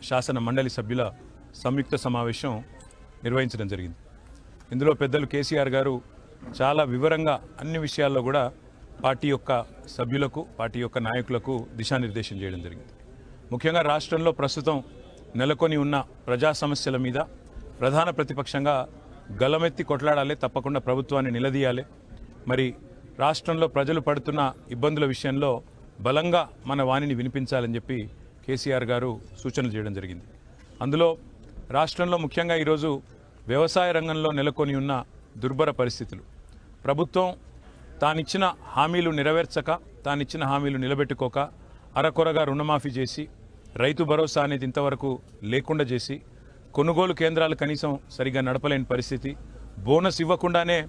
శాసన మండలి సభ్యుల సంయుక్త సమావేశం నిర్వహించడం జరిగింది. ఇందులో పెద్దలు కేసీఆర్ గారు చాలా వివరంగా అన్ని విషయాల్లో కూడా పార్టీ యొక్క సభ్యులకు, పార్టీ యొక్క నాయకులకు దిశానిర్దేశం చేయడం జరిగింది. ముఖ్యంగా రాష్ట్రంలో ప్రస్తుతం నెలకొని ఉన్న ప్రజా సమస్యల మీద ప్రధాన ప్రతిపక్షంగా గలమెత్తి కొట్లాడాలి, తప్పకుండా ప్రభుత్వాన్ని నిలదీయాలి. మరి రాష్ట్రంలో ప్రజలు పడుతున్న ఇబ్బందుల విషయంలో బలంగా మన వాణిని వినిపించాలని చెప్పి కేసీఆర్ గారు సూచనలు చేయడం జరిగింది. అందులో రాష్ట్రంలో ముఖ్యంగా ఈరోజు వ్యవసాయ రంగంలో నెలకొని ఉన్న దుర్భర పరిస్థితులు, ప్రభుత్వం తానిచ్చిన హామీలు నెరవేర్చక, తానిచ్చిన హామీలు నిలబెట్టుకోక అరకొరగా రుణమాఫీ చేసి, రైతు భరోసా అనేది ఇంతవరకు లేకుండా చేసి, కొనుగోలు కేంద్రాలు కనీసం సరిగా నడపలేని పరిస్థితి, బోనస్ ఇవ్వకుండానే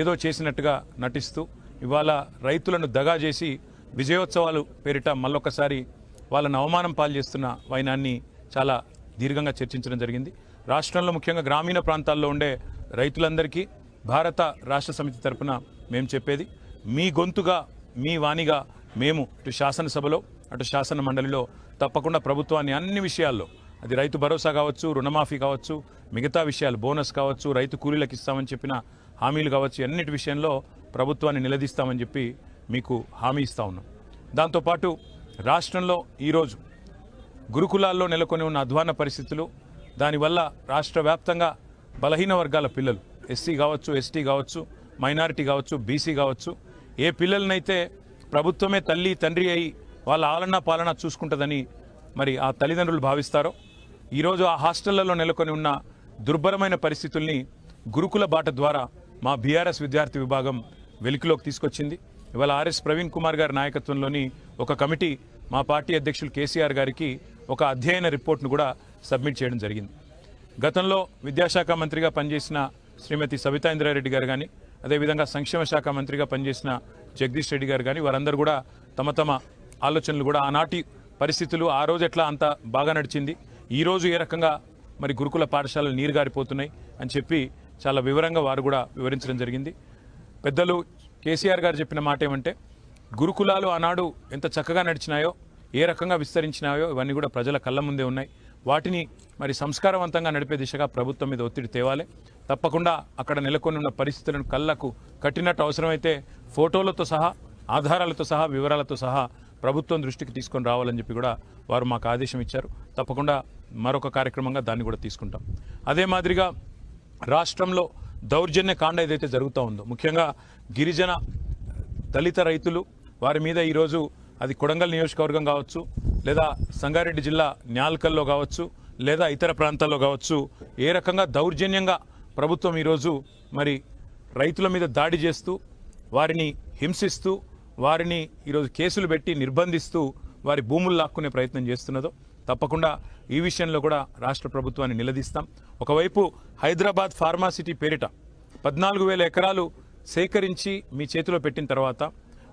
ఏదో చేసినట్టుగా నటిస్తూ ఇవాళ రైతులను దగా చేసి విజయోత్సవాలు పేరిట మళ్ళొకసారి వాళ్ళను అవమానం పాలు చేస్తున్న వైనాన్ని చాలా దీర్ఘంగా చర్చించడం జరిగింది. రాష్ట్రంలో ముఖ్యంగా గ్రామీణ ప్రాంతాల్లో ఉండే రైతులందరికీ భారత రాష్ట్ర సమితి తరఫున మేము చెప్పేది, మీ గొంతుగా, మీ వాణిగా మేము ఇటు శాసనసభలో అటు శాసన మండలిలో తప్పకుండా ప్రభుత్వాన్ని అన్ని విషయాల్లో, అది రైతు భరోసా కావచ్చు, రుణమాఫీ కావచ్చు, మిగతా విషయాలు, బోనస్ కావచ్చు, రైతు కూలీలకు ఇస్తామని చెప్పిన హామీలు కావచ్చు, అన్నిటి విషయంలో ప్రభుత్వాన్ని నిలదీస్తామని చెప్పి మీకు హామీ ఇస్తా ఉన్నాం. దాంతోపాటు రాష్ట్రంలో ఈరోజు గురుకులాల్లో నెలకొని ఉన్న అధ్వాన పరిస్థితులు, దానివల్ల రాష్ట్ర వ్యాప్తంగా బలహీన వర్గాల పిల్లలు, ఎస్సీ కావచ్చు, ఎస్టీ కావచ్చు, మైనారిటీ కావచ్చు, బీసీ కావచ్చు, ఏ పిల్లలనైతే ప్రభుత్వమే తల్లి తండ్రి అయి వాళ్ళ ఆలనా పాలన చూసుకుంటుందని మరి ఆ తల్లిదండ్రులు భావిస్తారో, ఈరోజు ఆ హాస్టళ్లలో నెలకొని ఉన్న దుర్భరమైన పరిస్థితుల్ని గురుకుల బాట ద్వారా మా బీఆర్ఎస్ విద్యార్థి విభాగం వెలికిలోకి తీసుకొచ్చింది. ఇవాళ ఆర్ఎస్ ప్రవీణ్ కుమార్ గారి నాయకత్వంలోని ఒక కమిటీ మా పార్టీ అధ్యక్షులు కేసీఆర్ గారికి ఒక అధ్యయన రిపోర్ట్ను కూడా సబ్మిట్ చేయడం జరిగింది. గతంలో విద్యాశాఖ మంత్రిగా పనిచేసిన శ్రీమతి సబితా ఇంద్రారెడ్డి గారు కానీ, అదేవిధంగా సంక్షేమ శాఖ మంత్రిగా పనిచేసిన జగదీష్ రెడ్డి గారు కానీ, వారందరూ కూడా తమ తమ ఆలోచనలు కూడా ఆనాటి పరిస్థితులు, ఆ రోజు ఎట్లా అంత బాగా నడిచింది, ఈరోజు ఏ రకంగా మరి గురుకుల పాఠశాలలు నీరు గారిపోతున్నాయి అని చెప్పి చాలా వివరంగా వారు కూడా వివరించడం జరిగింది. పెద్దలు కేసీఆర్ గారు చెప్పిన మాట ఏమంటే, గురుకులాలు ఆనాడు ఎంత చక్కగా నడిచినాయో, ఏ రకంగా విస్తరించినాయో ఇవన్నీ కూడా ప్రజల కళ్ళ ముందే ఉన్నాయి. వాటిని మరి సంస్కారవంతంగా నడిపే దిశగా ప్రభుత్వం మీద ఒత్తిడి తేవాలి. తప్పకుండా అక్కడ నెలకొని ఉన్న పరిస్థితులను కళ్ళకు కట్టినట్టు అవసరమైతే ఫోటోలతో సహా, ఆధారాలతో సహా, వివరాలతో సహా ప్రభుత్వం దృష్టికి తీసుకొని రావాలని చెప్పి కూడా వారు మాకు ఆదేశం ఇచ్చారు. తప్పకుండా మరొక కార్యక్రమంగా దాన్ని కూడా తీసుకుంటాం. అదే మాదిరిగా రాష్ట్రంలో దౌర్జన్య కాండ ఏదైతే జరుగుతూ ఉందో, ముఖ్యంగా గిరిజన దళిత రైతులు, వారి మీద ఈరోజు అది కొడంగల్ నియోజకవర్గం కావచ్చు, లేదా సంగారెడ్డి జిల్లా న్యాల్కల్లో కావచ్చు, లేదా ఇతర ప్రాంతాల్లో కావచ్చు, ఏ రకంగా దౌర్జన్యంగా ప్రభుత్వం ఈరోజు మరి రైతుల మీద దాడి చేస్తూ, వారిని హింసిస్తూ, వారిని ఈరోజు కేసులు పెట్టి నిర్బంధిస్తూ వారి భూములు లాక్కునే ప్రయత్నం చేస్తున్నదో, తప్పకుండా ఈ విషయంలో కూడా రాష్ట్ర ప్రభుత్వాన్ని నిలదీస్తాం. ఒకవైపు హైదరాబాద్ ఫార్మాసిటీ పేరిట 14,000 ఎకరాలు సేకరించి మీ చేతిలో పెట్టిన తర్వాత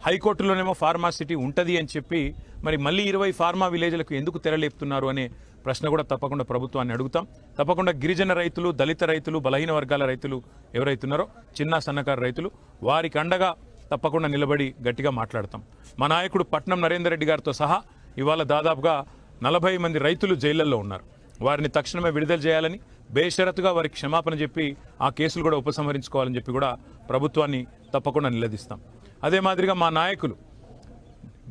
హైకోర్టులోనేమో ఫార్మాసిటీ ఉంటుంది అని చెప్పి మరి మళ్ళీ 20 ఫార్మా విలేజ్లకు ఎందుకు తెరలేపుతున్నారు అనే ప్రశ్న కూడా తప్పకుండా ప్రభుత్వాన్ని అడుగుతాం. తప్పకుండా గిరిజన రైతులు, దళిత రైతులు, బలహీన వర్గాల రైతులు ఎవరైతున్నారో, చిన్న సన్నకారు రైతులు, వారికి అండగా తప్పకుండా నిలబడి గట్టిగా మాట్లాడతాం. మా నాయకుడు పట్నం నరేందర్ రెడ్డి గారితో సహా ఇవాళ దాదాపుగా 40 మంది రైతులు జైళ్లలో ఉన్నారు. వారిని తక్షణమే విడుదల చేయాలని, బేషరతుగా వారికి క్షమాపణ చెప్పి ఆ కేసులు కూడా ఉపసంహరించుకోవాలని చెప్పి కూడా ప్రభుత్వాన్ని తప్పకుండా నిలదీస్తాం. అదే మాదిరిగా మా నాయకులు,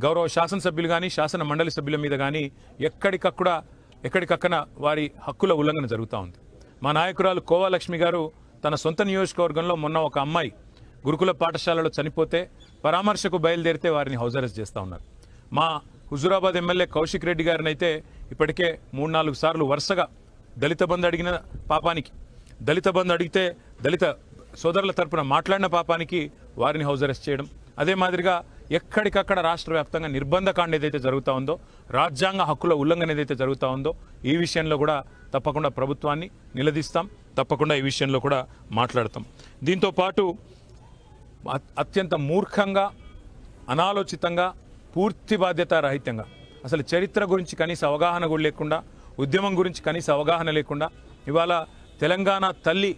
గౌరవ శాసనసభ్యులు కానీ, శాసన మండలి సభ్యుల మీద కానీ ఎక్కడికక్కడ వారి హక్కుల ఉల్లంఘన జరుగుతూ ఉంది. మా నాయకురాలు కోవాలక్ష్మి గారు తన సొంత నియోజకవర్గంలో మొన్న ఒక అమ్మాయి గురుకుల పాఠశాలలో చనిపోతే పరామర్శకు బయలుదేరితే వారిని హౌస్ అరెస్ట్ చేస్తూ ఉన్నారు. మా హుజూరాబాద్ ఎమ్మెల్యే కౌశిక్ రెడ్డి గారిని అయితే ఇప్పటికే 3-4 సార్లు వరుసగా దళిత బంధు అడిగిన పాపానికి, దళిత బంధు అడిగితే దళిత సోదరుల తరపున మాట్లాడిన పాపానికి వారిని హౌస్ అరెస్ట్ చేయడం. అదే మాదిరిగా ఎక్కడికక్కడ రాష్ట్ర వ్యాప్తంగా నిర్బంధకాండ ఏదైతే జరుగుతూ ఉందో, రాజ్యాంగ హక్కుల ఉల్లంఘన ఏదైతే జరుగుతూ ఉందో, ఈ విషయంలో కూడా తప్పకుండా ప్రభుత్వాన్ని నిలదీస్తాం. తప్పకుండా ఈ విషయంలో కూడా మాట్లాడతాం. దీంతో పాటు అత్యంత మూర్ఖంగా, అనాలోచితంగా, పూర్తి బాధ్యత రహితంగా, అసలు చరిత్ర గురించి కనీస అవగాహన కూడా లేకుండా, ఉద్యమం గురించి కనీస అవగాహన లేకుండా ఇవాళ తెలంగాణ తల్లి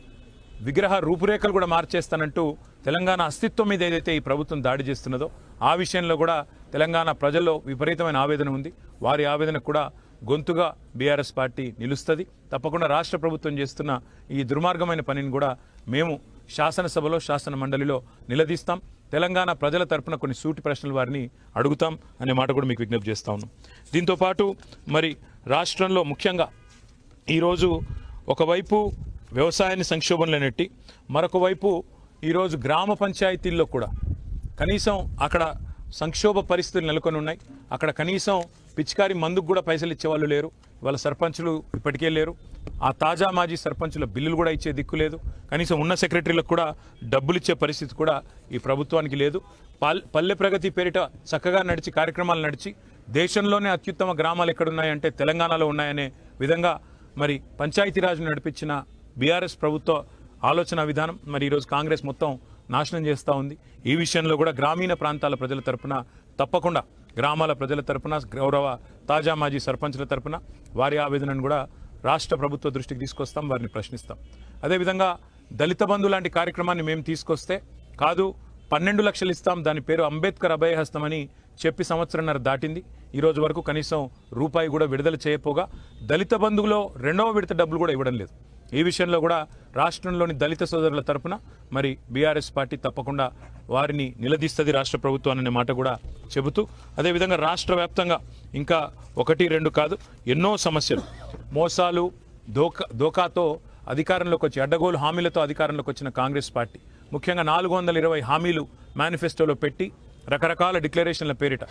విగ్రహ రూపురేఖలు కూడా మార్చేస్తానంటూ తెలంగాణ అస్తిత్వం మీద ఏదైతే ఈ ప్రభుత్వం దాడి చేస్తున్నదో ఆ విషయంలో కూడా తెలంగాణ ప్రజల్లో విపరీతమైన ఆవేదన ఉంది. వారి ఆవేదనకు కూడా గొంతుగా బీఆర్ఎస్ పార్టీ నిలుస్తుంది. తప్పకుండా రాష్ట్ర ప్రభుత్వం చేస్తున్న ఈ దుర్మార్గమైన పనిని కూడా మేము శాసనసభలో శాసన మండలిలో నిలదీస్తాం. తెలంగాణ ప్రజల తరపున కొన్ని సూటి ప్రశ్నలు వారిని అడుగుతాం అనే మాట కూడా మీకు విజ్ఞప్తి చేస్తా ఉన్నాం. దీంతోపాటు మరి రాష్ట్రంలో ముఖ్యంగా ఈరోజు ఒకవైపు వ్యవసాయాన్ని సంక్షోభంలో నెట్టి మరొక వైపు ఈరోజు గ్రామ పంచాయతీల్లో కూడా కనీసం అక్కడ సంక్షోభ పరిస్థితులు నెలకొని ఉన్నాయి. అక్కడ కనీసం పిచికారి మందుకు కూడా పైసలు ఇచ్చేవాళ్ళు లేరు. వాళ్ళ సర్పంచులు ఇప్పటికే లేరు. ఆ తాజా మాజీ సర్పంచుల బిల్లులు కూడా ఇచ్చే దిక్కు లేదు. కనీసం ఉన్న సెక్రటరీలకు కూడా డబ్బులు ఇచ్చే పరిస్థితి కూడా ఈ ప్రభుత్వానికి లేదు. పల్లె ప్రగతి పేరిట చక్కగా నడిచి కార్యక్రమాలు నడిచి దేశంలోనే అత్యుత్తమ గ్రామాలు ఎక్కడున్నాయంటే తెలంగాణలో ఉన్నాయనే విధంగా మరి పంచాయతీరాజ్ను నడిపించిన బీఆర్ఎస్ ప్రభుత్వ ఆలోచన విధానం మరి ఈరోజు కాంగ్రెస్ మొత్తం నాశనం చేస్తూ ఉంది. ఈ విషయంలో కూడా గ్రామీణ ప్రాంతాల ప్రజల తరపున తప్పకుండా గ్రామాల ప్రజల తరపున గౌరవ తాజా మాజీ సర్పంచ్ల తరపున వారి ఆవేదనను కూడా రాష్ట్ర ప్రభుత్వ దృష్టికి తీసుకొస్తాం, వారిని ప్రశ్నిస్తాం. అదేవిధంగా దళిత బంధు లాంటి కార్యక్రమాన్ని మేము తీసుకొస్తే కాదు 12 లక్షలు ఇస్తాం, దాని పేరు అంబేద్కర్ అభయహస్తం అని చెప్పి సంవత్సరంన్నర దాటింది. ఈ రోజు వరకు కనీసం రూపాయి కూడా విడుదల చేయపోగా దళిత బంధువులో 2వ విడత డబ్బులు కూడా ఇవ్వడం లేదు. ఈ విషయంలో కూడా రాష్ట్రంలోని దళిత సోదరుల తరపున మరి బీఆర్ఎస్ పార్టీ తప్పకుండా వారిని నిలదీస్తుంది రాష్ట్ర ప్రభుత్వం అనే మాట కూడా చెబుతూ, అదేవిధంగా రాష్ట్ర వ్యాప్తంగా ఇంకా 1, 2 కాదు ఎన్నో సమస్యలు, మోసాలు, దోకాతో అధికారంలోకి వచ్చి అడ్డగోలు హామీలతో అధికారంలోకి వచ్చిన కాంగ్రెస్ పార్టీ ముఖ్యంగా 420 హామీలు మేనిఫెస్టోలో పెట్టి రకరకాల డిక్లరేషన్ల పేరిట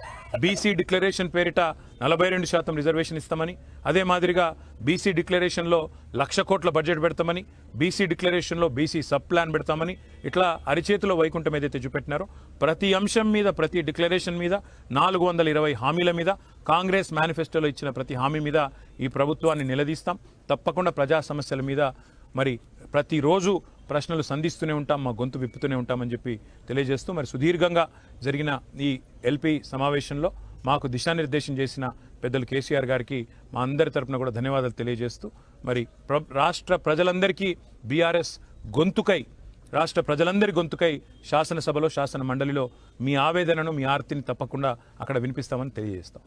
బీసీ డిక్లరేషన్ పేరిట 42% రిజర్వేషన్ ఇస్తామని, అదే మాదిరిగా బీసీ డిక్లరేషన్లో 1,00,000 కోట్ల బడ్జెట్ పెడతామని, బీసీ డిక్లరేషన్లో బీసీ సబ్ ప్లాన్ పెడతామని ఇట్లా అరిచేతిలో వైకుంఠం ఏదైతే చూపెట్టినారో ప్రతి అంశం మీద ప్రతి డిక్లరేషన్ మీద 420 హామీల మీద కాంగ్రెస్ మేనిఫెస్టోలో ఇచ్చిన ప్రతి హామీ మీద ఈ ప్రభుత్వాన్ని నిలదీస్తాం. తప్పకుండా ప్రజా సమస్యల మీద మరి ప్రతిరోజు ప్రశ్నలు సంధిస్తూనే ఉంటాం, మా గొంతు విప్పుతూనే ఉంటామని చెప్పి తెలియజేస్తూ మరి సుదీర్ఘంగా జరిగిన ఈ ఎల్పీ సమావేశంలో మాకు దిశానిర్దేశం చేసిన పెద్దలు కేసీఆర్ గారికి మా అందరి తరపున కూడా ధన్యవాదాలు తెలియజేస్తూ మరి రాష్ట్ర ప్రజలందరికీ బీఆర్ఎస్ గొంతుకై రాష్ట్ర ప్రజలందరి గొంతుకై శాసనసభలో శాసన మండలిలో మీ ఆవేదనను మీ ఆర్తిని తప్పకుండా అక్కడ వినిపిస్తామని తెలియజేస్తాం.